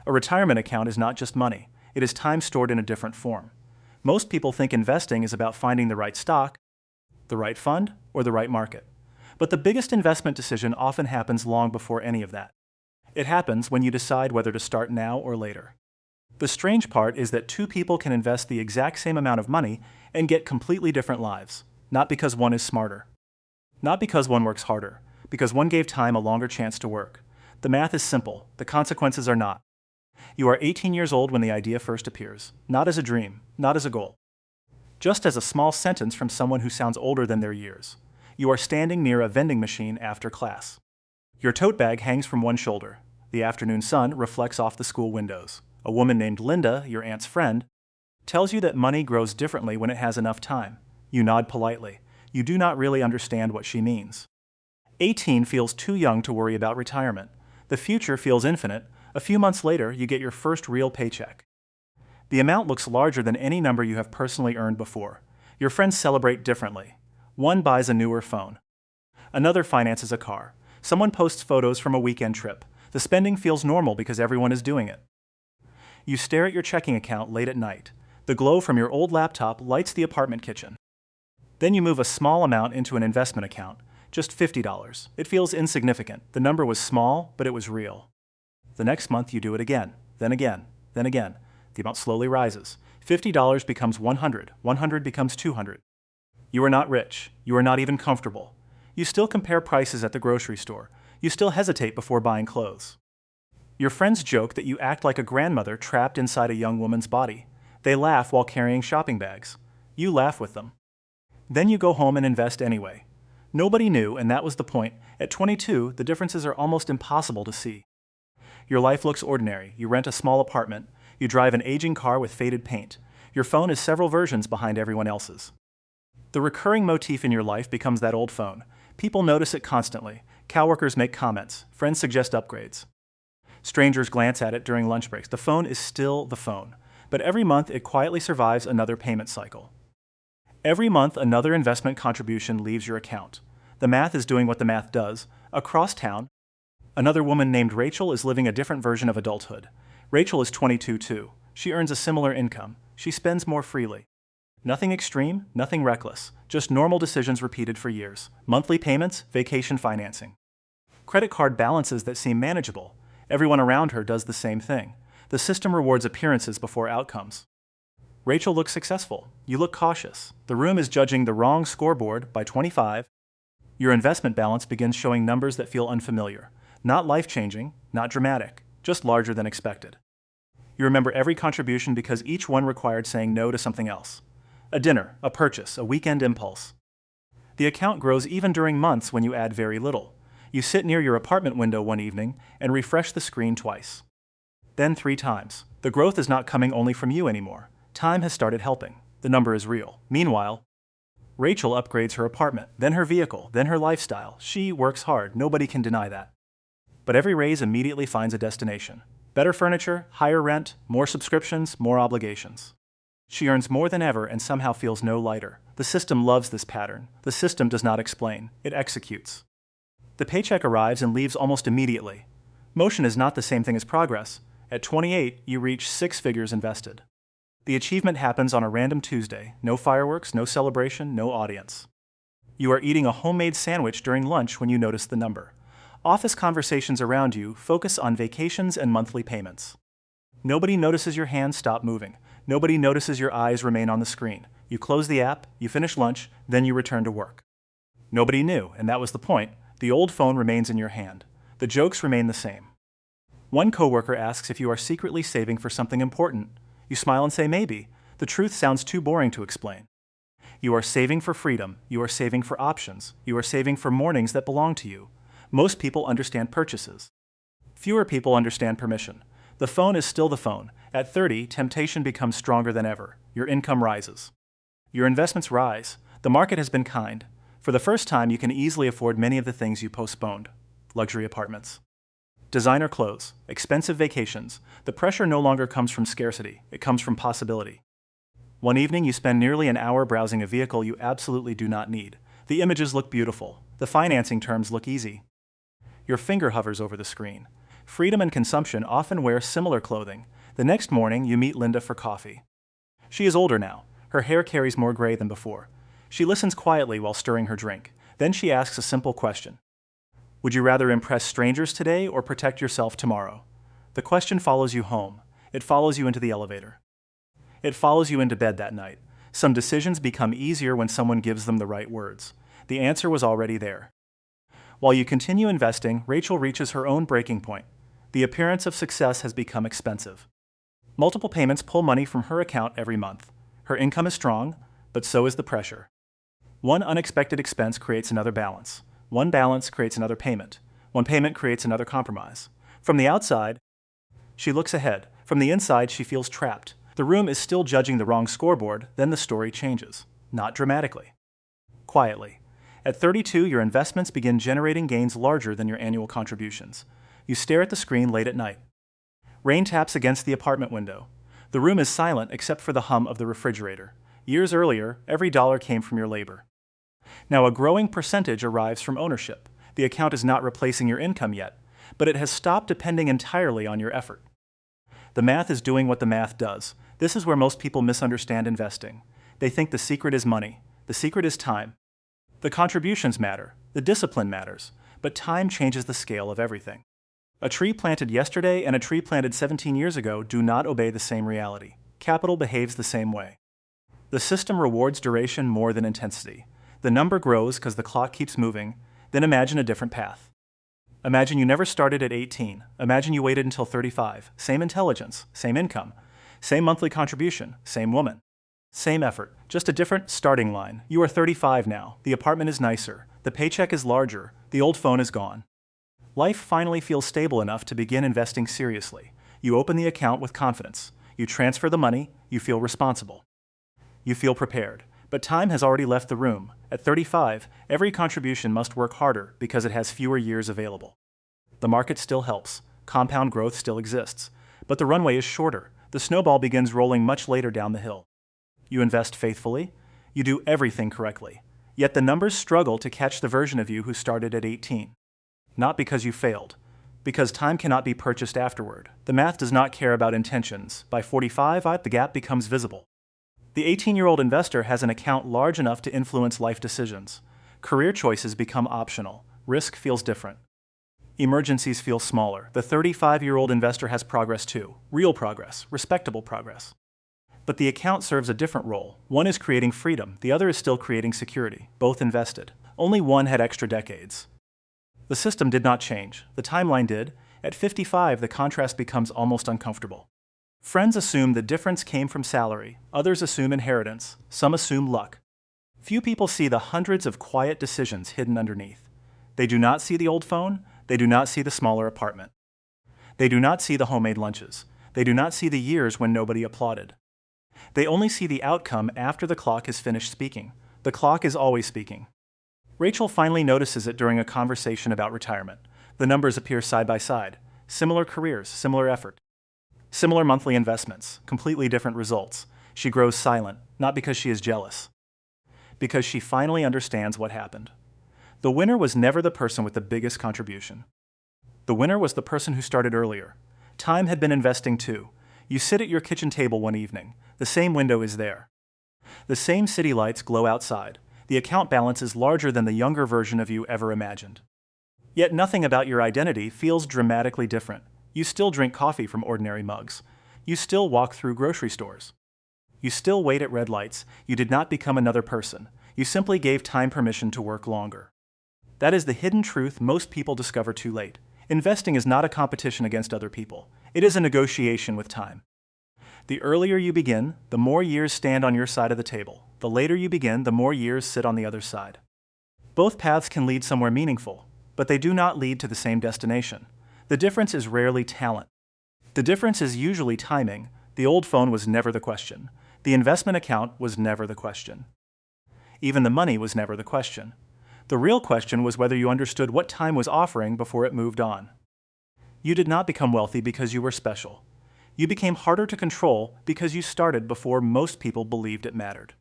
A retirement account is not just money, it is time stored in a different form. Most people think investing is about finding the right stock, the right fund, or the right market. But the biggest investment decision often happens long before any of that. It happens when you decide whether to start now or later. The strange part is that two people can invest the exact same amount of money and get completely different lives, not because one is smarter. Not because one works harder, because one gave time a longer chance to work. The math is simple, the consequences are not. You are 18 years old when the idea first appears, not as a dream, not as a goal. Just as a small sentence from someone who sounds older than their years. You are standing near a vending machine after class. Your tote bag hangs from one shoulder. The afternoon sun reflects off the school windows. A woman named Linda, your aunt's friend, tells you that money grows differently when it has enough time. You nod politely. You do not really understand what she means. 18 feels too young to worry about retirement. The future feels infinite. A few months later, you get your first real paycheck. The amount looks larger than any number you have personally earned before. Your friends celebrate differently. One buys a newer phone. Another finances a car. Someone posts photos from a weekend trip. The spending feels normal because everyone is doing it. You stare at your checking account late at night. The glow from your old laptop lights the apartment kitchen. Then you move a small amount into an investment account, just $50. It feels insignificant. The number was small, but it was real. The next month you do it again, then again, then again. The amount slowly rises. $50 becomes $100, $100 becomes $200. You are not rich. You are not even comfortable. You still compare prices at the grocery store. You still hesitate before buying clothes. Your friends joke that you act like a grandmother trapped inside a young woman's body. They laugh while carrying shopping bags. You laugh with them. Then you go home and invest anyway. Nobody knew, and that was the point. At 22, the differences are almost impossible to see. Your life looks ordinary. You rent a small apartment. You drive an aging car with faded paint. Your phone is several versions behind everyone else's. The recurring motif in your life becomes that old phone. People notice it constantly. Coworkers make comments. Friends suggest upgrades. Strangers glance at it during lunch breaks. The phone is still the phone. But every month it quietly survives another payment cycle. Every month another investment contribution leaves your account. The math is doing what the math does. Across town, another woman named Rachel is living a different version of adulthood. Rachel is 22 too. She earns a similar income. She spends more freely. Nothing extreme, nothing reckless, just normal decisions repeated for years. Monthly payments, vacation financing. Credit card balances that seem manageable. Everyone around her does the same thing. The system rewards appearances before outcomes. Rachel looks successful. You look cautious. The room is judging the wrong scoreboard. By 25, your investment balance begins showing numbers that feel unfamiliar. Not life-changing, not dramatic, just larger than expected. You remember every contribution because each one required saying no to something else. A dinner, a purchase, a weekend impulse. The account grows even during months when you add very little. You sit near your apartment window one evening and refresh the screen twice. Then 3 times. The growth is not coming only from you anymore. Time has started helping. The number is real. Meanwhile, Rachel upgrades her apartment, then her vehicle, then her lifestyle. She works hard. Nobody can deny that. But every raise immediately finds a destination. Better furniture, higher rent, more subscriptions, more obligations. She earns more than ever and somehow feels no lighter. The system loves this pattern. The system does not explain. It executes. The paycheck arrives and leaves almost immediately. Motion is not the same thing as progress. At 28, you reach 6 figures invested. The achievement happens on a random Tuesday. No fireworks, no celebration, no audience. You are eating a homemade sandwich during lunch when you notice the number. Office conversations around you focus on vacations and monthly payments. Nobody notices your hands stop moving. Nobody notices your eyes remain on the screen. You close the app, you finish lunch, then you return to work. Nobody knew, and that was the point. The old phone remains in your hand. The jokes remain the same. One coworker asks if you are secretly saving for something important. You smile and say maybe. The truth sounds too boring to explain. You are saving for freedom. You are saving for options. You are saving for mornings that belong to you. Most people understand purchases. Fewer people understand permission. The phone is still the phone. At 30, temptation becomes stronger than ever. Your income rises. Your investments rise. The market has been kind. For the first time, you can easily afford many of the things you postponed. Luxury apartments. Designer clothes. Expensive vacations. The pressure no longer comes from scarcity. It comes from possibility. One evening, you spend nearly an hour browsing a vehicle you absolutely do not need. The images look beautiful. The financing terms look easy. Your finger hovers over the screen. Freedom and consumption often wear similar clothing. The next morning, you meet Linda for coffee. She is older now. Her hair carries more gray than before. She listens quietly while stirring her drink. Then she asks a simple question. Would you rather impress strangers today or protect yourself tomorrow? The question follows you home. It follows you into the elevator. It follows you into bed that night. Some decisions become easier when someone gives them the right words. The answer was already there. While you continue investing, Rachel reaches her own breaking point. The appearance of success has become expensive. Multiple payments pull money from her account every month. Her income is strong, but so is the pressure. One unexpected expense creates another balance. One balance creates another payment. One payment creates another compromise. From the outside, she looks ahead. From the inside, she feels trapped. The room is still judging the wrong scoreboard, then the story changes. Not dramatically. Quietly. At 32, your investments begin generating gains larger than your annual contributions. You stare at the screen late at night. Rain taps against the apartment window. The room is silent except for the hum of the refrigerator. Years earlier, every dollar came from your labor. Now a growing percentage arrives from ownership. The account is not replacing your income yet, but it has stopped depending entirely on your effort. The math is doing what the math does. This is where most people misunderstand investing. They think the secret is money. The secret is time. The contributions matter. The discipline matters. But time changes the scale of everything. A tree planted yesterday and a tree planted 17 years ago do not obey the same reality. Capital behaves the same way. The system rewards duration more than intensity. The number grows because the clock keeps moving. Then imagine a different path. Imagine you never started at 18. Imagine you waited until 35. Same intelligence, same income, same monthly contribution, same woman. Same effort, just a different starting line. You are 35 now. The apartment is nicer. The paycheck is larger. The old phone is gone. Life finally feels stable enough to begin investing seriously. You open the account with confidence. You transfer the money. You feel responsible. You feel prepared. But time has already left the room. At 35, every contribution must work harder because it has fewer years available. The market still helps. Compound growth still exists. But the runway is shorter. The snowball begins rolling much later down the hill. You invest faithfully. You do everything correctly. Yet the numbers struggle to catch the version of you who started at 18. Not because you failed. Because time cannot be purchased afterward. The math does not care about intentions. By 45, the gap becomes visible. The 18-year-old investor has an account large enough to influence life decisions. Career choices become optional. Risk feels different. Emergencies feel smaller. The 35-year-old investor has progress too. Real progress. Respectable progress. But the account serves a different role. One is creating freedom. The other is still creating security. Both invested. Only one had extra decades. The system did not change. The timeline did. At 55, the contrast becomes almost uncomfortable. Friends assume the difference came from salary. Others assume inheritance. Some assume luck. Few people see the hundreds of quiet decisions hidden underneath. They do not see the old phone. They do not see the smaller apartment. They do not see the homemade lunches. They do not see the years when nobody applauded. They only see the outcome after the clock has finished speaking. The clock is always speaking. Rachel finally notices it during a conversation about retirement. The numbers appear side by side. Similar careers, similar effort. Similar monthly investments, completely different results. She grows silent, not because she is jealous. Because she finally understands what happened. The winner was never the person with the biggest contribution. The winner was the person who started earlier. Time had been investing too. You sit at your kitchen table one evening. The same window is there. The same city lights glow outside. The account balance is larger than the younger version of you ever imagined. Yet nothing about your identity feels dramatically different. You still drink coffee from ordinary mugs. You still walk through grocery stores. You still wait at red lights. You did not become another person. You simply gave time permission to work longer. That is the hidden truth most people discover too late. Investing is not a competition against other people. It is a negotiation with time. The earlier you begin, the more years stand on your side of the table. The later you begin, the more years sit on the other side. Both paths can lead somewhere meaningful, but they do not lead to the same destination. The difference is rarely talent. The difference is usually timing. The old phone was never the question. The investment account was never the question. Even the money was never the question. The real question was whether you understood what time was offering before it moved on. You did not become wealthy because you were special. You became harder to control because you started before most people believed it mattered.